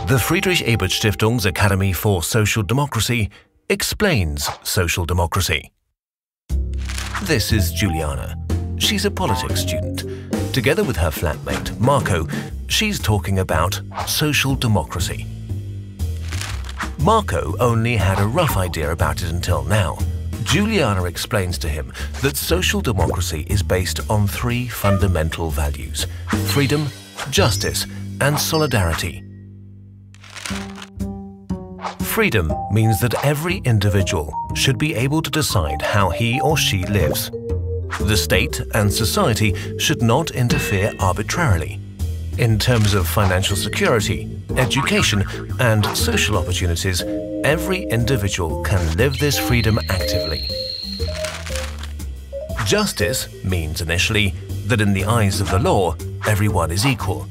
The Friedrich-Ebert-Stiftungs Academy for Social Democracy explains social democracy. This is Juliana. She's a politics student. Together with her flatmate, Marco, she's talking about social democracy. Marco only had a rough idea about it until now. Juliana explains to him that social democracy is based on three fundamental values: freedom, justice, and solidarity. Freedom means that every individual should be able to decide how he or she lives. The state and society should not interfere arbitrarily. In terms of financial security, education, and social opportunities, every individual can live this freedom actively. Justice means initially that in the eyes of the law, everyone is equal.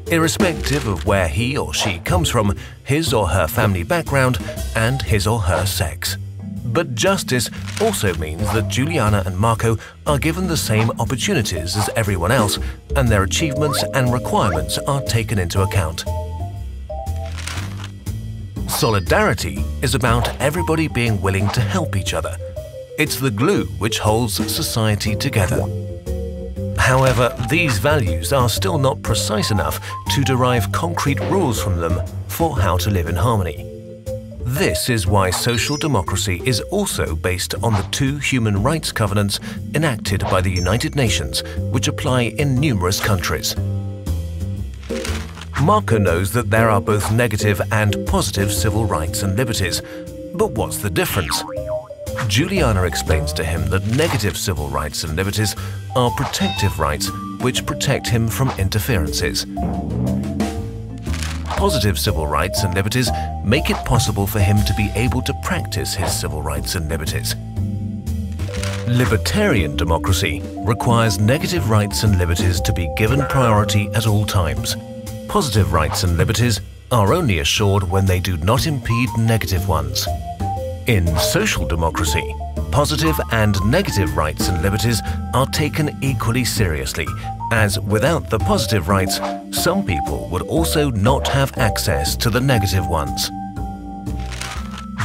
Irrespective of where he or she comes from, his or her family background, and his or her sex. But justice also means that Juliana and Marco are given the same opportunities as everyone else, and their achievements and requirements are taken into account. Solidarity is about everybody being willing to help each other. It's the glue which holds society together. However, these values are still not precise enough to derive concrete rules from them for how to live in harmony. This is why social democracy is also based on the two human rights covenants enacted by the United Nations, which apply in numerous countries. Marco knows that there are both negative and positive civil rights and liberties, but what's the difference? Juliana explains to him that negative civil rights and liberties are protective rights which protect him from interferences. Positive civil rights and liberties make it possible for him to be able to practice his civil rights and liberties. Libertarian democracy requires negative rights and liberties to be given priority at all times. Positive rights and liberties are only assured when they do not impede negative ones. In social democracy, positive and negative rights and liberties are taken equally seriously, as without the positive rights, some people would also not have access to the negative ones.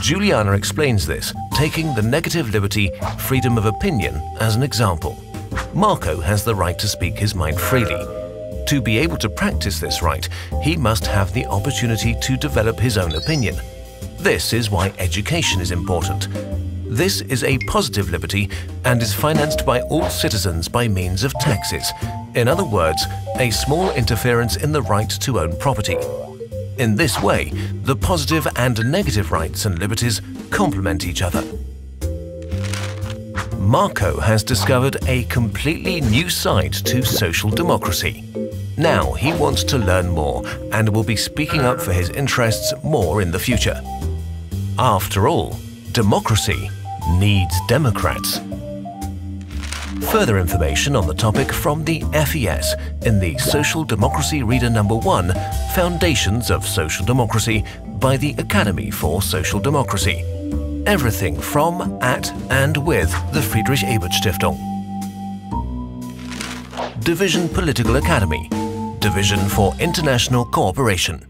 Juliana explains this, taking the negative liberty, freedom of opinion, as an example. Marco has the right to speak his mind freely. To be able to practice this right, he must have the opportunity to develop his own opinion. This is why education is important. This is a positive liberty and is financed by all citizens by means of taxes. In other words, a small interference in the right to own property. In this way, the positive and negative rights and liberties complement each other. Marco has discovered a completely new side to social democracy. Now he wants to learn more and will be speaking up for his interests more in the future. After all, democracy needs Democrats. Further information on the topic from the FES in the Social Democracy Reader No. 1, Foundations of Social Democracy by the Academy for Social Democracy. Everything from, at, and with the Friedrich-Ebert-Stiftung. Division Political Academy. Division for International Cooperation.